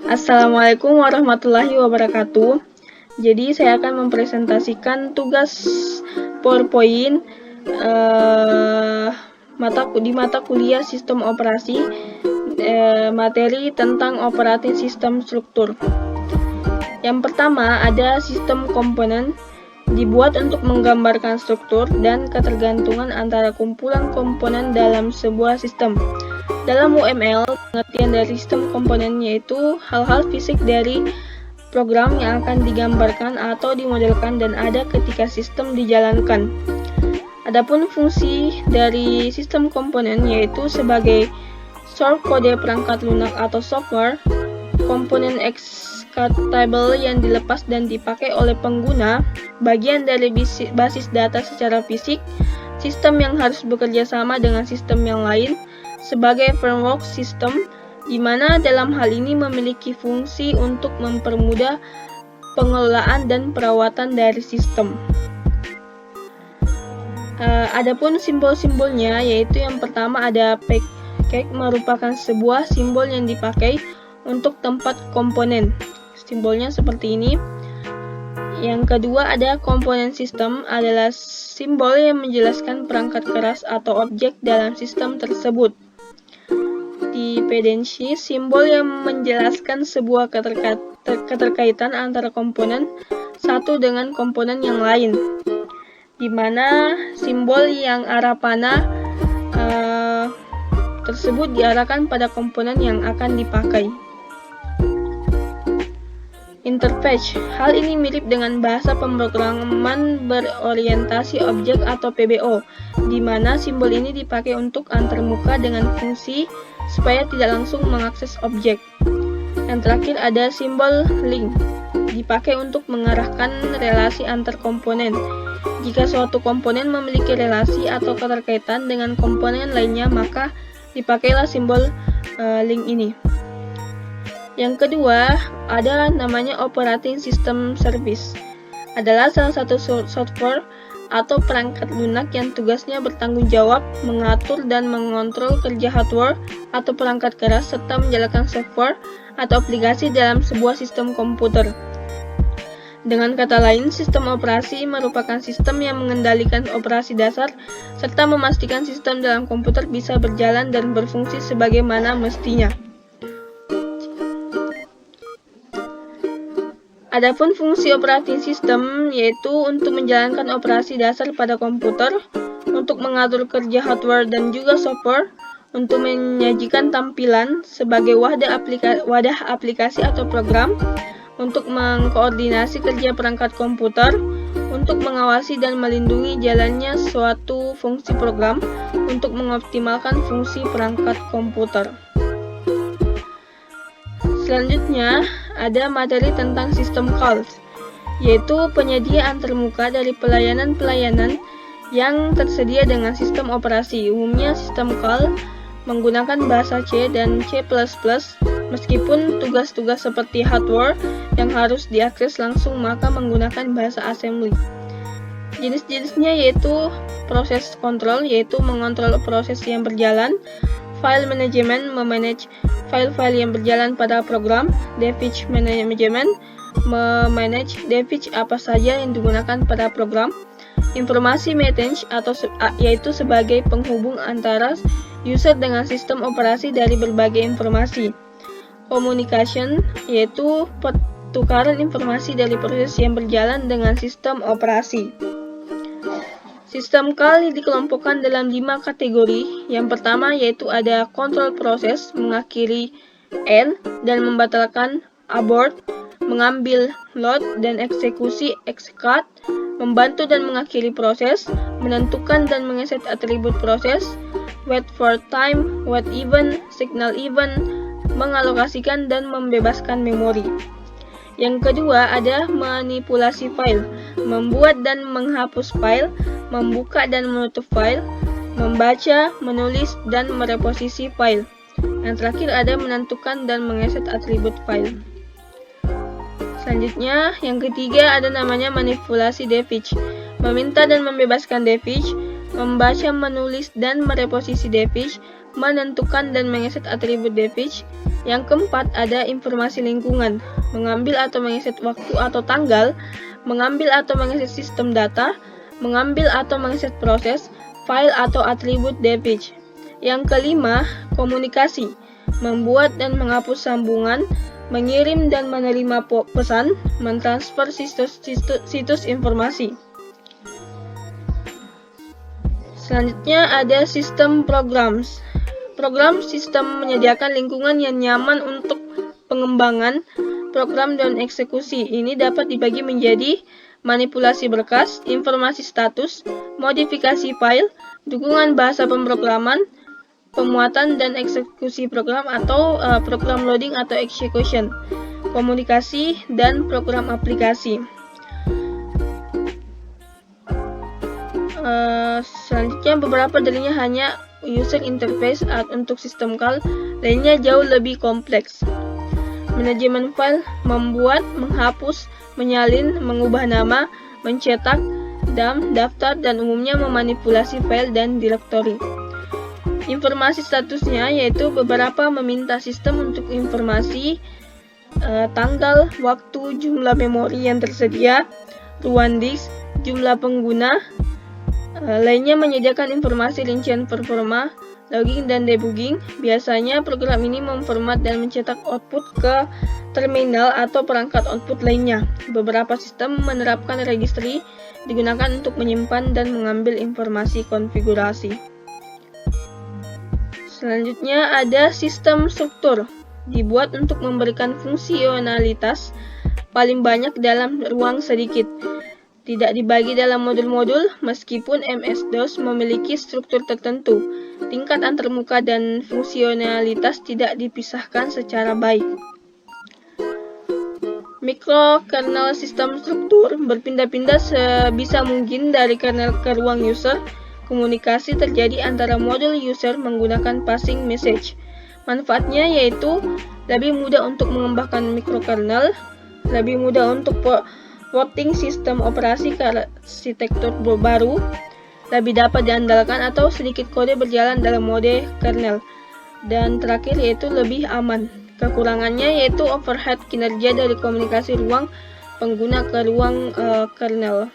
Assalamualaikum warahmatullahi wabarakatuh. Jadi saya akan mempresentasikan tugas PowerPoint di mata kuliah Sistem Operasi, materi tentang operating sistem struktur. Yang pertama ada sistem komponen, dibuat untuk menggambarkan struktur dan ketergantungan antara kumpulan komponen dalam sebuah sistem. Dalam UML, pengertian dari sistem komponen yaitu hal-hal fisik dari program yang akan digambarkan atau dimodelkan dan ada ketika sistem dijalankan. Adapun fungsi dari sistem komponen yaitu sebagai source kode perangkat lunak atau software, komponen executable yang dilepas dan dipakai oleh pengguna, bagian dari basis data secara fisik, sistem yang harus bekerja sama dengan sistem yang lain, sebagai framework sistem, di mana dalam hal ini memiliki fungsi untuk mempermudah pengelolaan dan perawatan dari sistem. Adapun simbol-simbolnya, yaitu yang pertama ada package, merupakan sebuah simbol yang dipakai untuk tempat komponen. Simbolnya seperti ini. Yang kedua ada komponen sistem, adalah simbol yang menjelaskan perangkat keras atau objek dalam sistem tersebut. Dependency, simbol yang menjelaskan sebuah keterkaitan antara komponen satu dengan komponen yang lain, di mana simbol yang arah panah tersebut diarahkan pada komponen yang akan dipakai. Interface, hal ini mirip dengan bahasa pemrograman berorientasi objek atau PBO, di mana simbol ini dipakai untuk antarmuka dengan fungsi supaya tidak langsung mengakses objek. Yang terakhir ada simbol link, dipakai untuk mengarahkan relasi antar komponen. Jika suatu komponen memiliki relasi atau keterkaitan dengan komponen lainnya, maka dipakailah simbol link ini. Yang kedua, ada namanya operating system service. Adalah salah satu software atau perangkat lunak yang tugasnya bertanggung jawab mengatur dan mengontrol kerja hardware atau perangkat keras serta menjalankan software atau aplikasi dalam sebuah sistem komputer. Dengan kata lain, sistem operasi merupakan sistem yang mengendalikan operasi dasar serta memastikan sistem dalam komputer bisa berjalan dan berfungsi sebagaimana mestinya. Adapun fungsi operating system yaitu untuk menjalankan operasi dasar pada komputer, untuk mengatur kerja hardware dan juga software, untuk menyajikan tampilan sebagai wadah aplikasi atau program, untuk mengkoordinasi kerja perangkat komputer, untuk mengawasi dan melindungi jalannya suatu fungsi program, untuk mengoptimalkan fungsi perangkat komputer. Selanjutnya, ada materi tentang sistem calls, yaitu penyedia antarmuka dari pelayanan-pelayanan yang tersedia dengan sistem operasi. Umumnya sistem call menggunakan bahasa C dan C++, meskipun tugas-tugas seperti hardware yang harus diakses langsung maka menggunakan bahasa assembly. Jenis-jenisnya yaitu proses control, yaitu mengontrol proses yang berjalan, file management, memanage file-file yang berjalan pada program, device management, memanage device apa saja yang digunakan pada program, informasi maintenance yaitu sebagai penghubung antara user dengan sistem operasi dari berbagai informasi, communication yaitu pertukaran informasi dari proses yang berjalan dengan sistem operasi. Sistem call dikelompokkan dalam 5 kategori. Yang pertama yaitu ada control proses, mengakhiri end dan membatalkan abort, mengambil load dan eksekusi execute, membantu dan mengakhiri proses, menentukan dan mengeset atribut proses, wait for time, wait event, signal event, mengalokasikan dan membebaskan memori. Yang kedua ada manipulasi file, membuat dan menghapus file, membuka dan menutup file, membaca, menulis, dan mereposisi file. Yang terakhir ada menentukan dan mengeset atribut file. Selanjutnya, yang ketiga ada namanya manipulasi device, meminta dan membebaskan device, membaca, menulis, dan mereposisi device, menentukan dan mengeset atribut device, Yang keempat, ada informasi lingkungan, mengambil atau mengeset waktu atau tanggal, mengambil atau mengeset sistem data, mengambil atau mengeset proses, file atau atribut device. Yang kelima, komunikasi, membuat dan menghapus sambungan, mengirim dan menerima pesan, mentransfer situs informasi. Selanjutnya ada sistem programs. Program sistem menyediakan lingkungan yang nyaman untuk pengembangan program dan eksekusi. Ini dapat dibagi menjadi manipulasi berkas, informasi status, modifikasi file, dukungan bahasa pemrograman, pemuatan dan eksekusi program atau program loading atau execution, komunikasi, dan program aplikasi. Selanjutnya beberapa darinya hanya user interface untuk sistem call, lainnya jauh lebih kompleks. Manajemen file, membuat, menghapus, menyalin, mengubah nama, mencetak, daftar, dan umumnya memanipulasi file dan direktori. Informasi statusnya yaitu beberapa meminta sistem untuk informasi tanggal, waktu, jumlah memori yang tersedia, ruang disk, jumlah pengguna. Lainnya menyediakan informasi rincian performa, logging, dan debugging. Biasanya program ini memformat dan mencetak output ke terminal atau perangkat output lainnya. Beberapa sistem menerapkan registry digunakan untuk menyimpan dan mengambil informasi konfigurasi. Selanjutnya ada sistem struktur, dibuat untuk memberikan fungsionalitas paling banyak dalam ruang sedikit. Tidak dibagi dalam modul-modul, meskipun MS-DOS memiliki struktur tertentu. Tingkat antarmuka dan fungsionalitas tidak dipisahkan secara baik. Mikrokernel sistem struktur berpindah-pindah sebisa mungkin dari kernel ke ruang user. Komunikasi terjadi antara modul user menggunakan passing message. Manfaatnya yaitu lebih mudah untuk mengembangkan mikrokernel, lebih mudah untuk porting sistem operasi ke arsitektur baru, lebih dapat diandalkan atau sedikit kode berjalan dalam mode kernel, dan terakhir yaitu lebih aman. Kekurangannya yaitu overhead kinerja dari komunikasi ruang pengguna ke ruang kernel.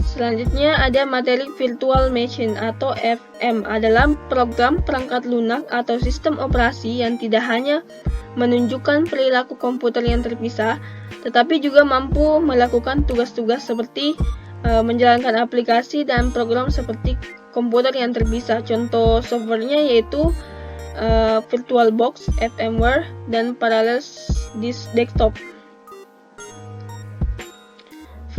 Selanjutnya ada materi virtual machine atau VM, adalah program perangkat lunak atau sistem operasi yang tidak hanya menunjukkan perilaku komputer yang terpisah, tetapi juga mampu melakukan tugas-tugas seperti menjalankan aplikasi dan program seperti komputer yang terpisah. Contoh softwarenya yaitu VirtualBox, VMware, dan Parallels Desktop.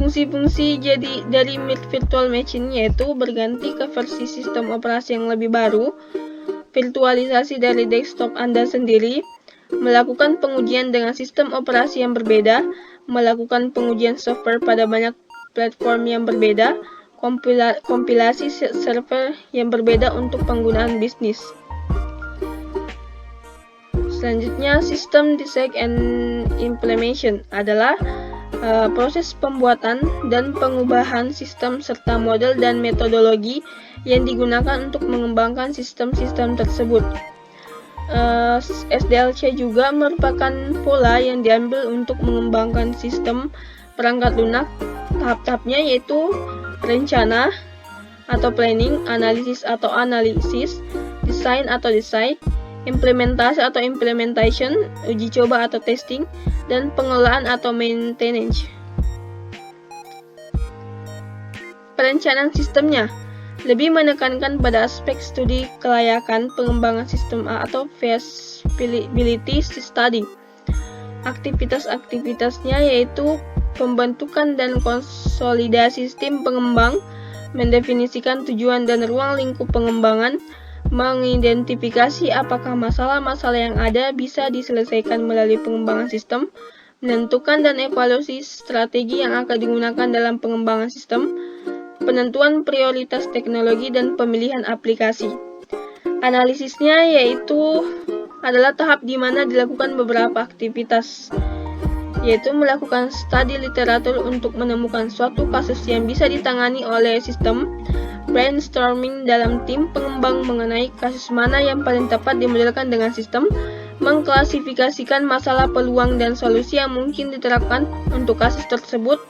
Fungsi-fungsi dari virtual machine yaitu berganti ke versi sistem operasi yang lebih baru, virtualisasi dari desktop Anda sendiri, melakukan pengujian dengan sistem operasi yang berbeda, melakukan pengujian software pada banyak platform yang berbeda, kompilasi server yang berbeda untuk penggunaan bisnis. Selanjutnya, System Design and Implementation adalah proses pembuatan dan pengubahan sistem serta model dan metodologi yang digunakan untuk mengembangkan sistem-sistem tersebut. SDLC juga merupakan pola yang diambil untuk mengembangkan sistem perangkat lunak. Tahap-tahapnya yaitu rencana atau planning, analisis atau analisis, desain atau design, implementasi atau implementation, uji coba atau testing, dan pengelolaan atau maintenance. Perencanaan sistemnya lebih menekankan pada aspek studi kelayakan pengembangan sistem atau feasibility study. Aktivitas-aktivitasnya yaitu pembentukan dan konsolidasi tim pengembang, mendefinisikan tujuan dan ruang lingkup pengembangan, mengidentifikasi apakah masalah-masalah yang ada bisa diselesaikan melalui pengembangan sistem, menentukan dan evaluasi strategi yang akan digunakan dalam pengembangan sistem, penentuan prioritas teknologi dan pemilihan aplikasi. Analisisnya yaitu adalah tahap di mana dilakukan beberapa aktivitas, yaitu melakukan studi literatur untuk menemukan suatu kasus yang bisa ditangani oleh sistem, brainstorming dalam tim pengembang mengenai kasus mana yang paling tepat dimodelkan dengan sistem, mengklasifikasikan masalah, peluang, dan solusi yang mungkin diterapkan untuk kasus tersebut,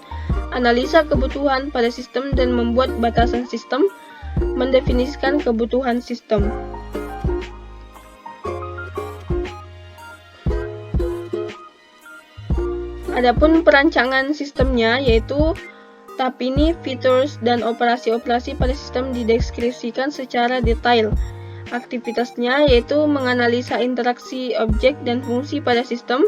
analisa kebutuhan pada sistem dan membuat batasan sistem, mendefinisikan kebutuhan sistem. Adapun perancangan sistemnya yaitu tahap ini features dan operasi-operasi pada sistem dideskripsikan secara detail. Aktivitasnya yaitu menganalisa interaksi objek dan fungsi pada sistem,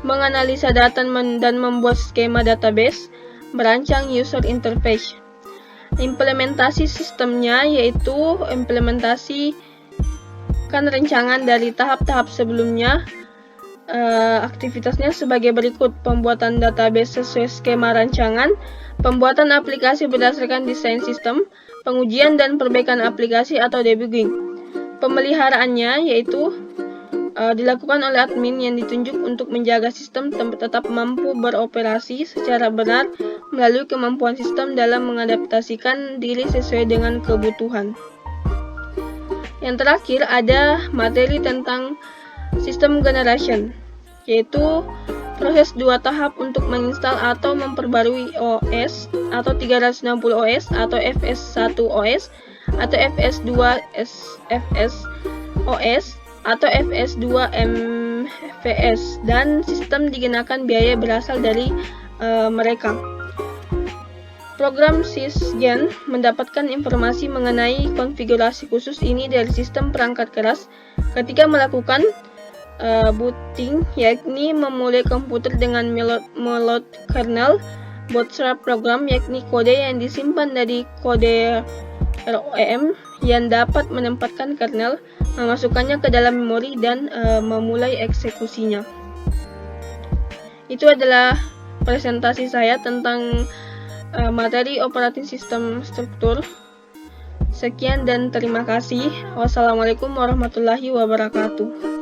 menganalisa data dan membuat skema database, merancang user interface. Implementasi sistemnya yaitu implementasikan rancangan dari tahap-tahap sebelumnya. Aktivitasnya sebagai berikut: pembuatan database sesuai skema rancangan, pembuatan aplikasi berdasarkan desain sistem, pengujian dan perbaikan aplikasi atau debugging. Pemeliharaannya yaitu dilakukan oleh admin yang ditunjuk untuk menjaga sistem tetap mampu beroperasi secara benar melalui kemampuan sistem dalam mengadaptasikan diri sesuai dengan kebutuhan. Yang terakhir ada materi tentang sistem generation, yaitu proses 2 tahap untuk menginstal atau memperbarui OS atau 360 OS atau FS1 OS atau FS2 FS OS atau FS2 MVS, dan sistem dikenakan biaya berasal dari mereka. Program sysgen mendapatkan informasi mengenai konfigurasi khusus ini dari sistem perangkat keras ketika melakukan booting, yakni memulai komputer dengan meload kernel, bootstrap program, yakni kode yang disimpan dari kode ROM yang dapat menempatkan kernel, memasukkannya ke dalam memori, dan memulai eksekusinya. Itu adalah presentasi saya tentang materi operating system struktur. Sekian dan terima kasih. Wassalamualaikum warahmatullahi wabarakatuh.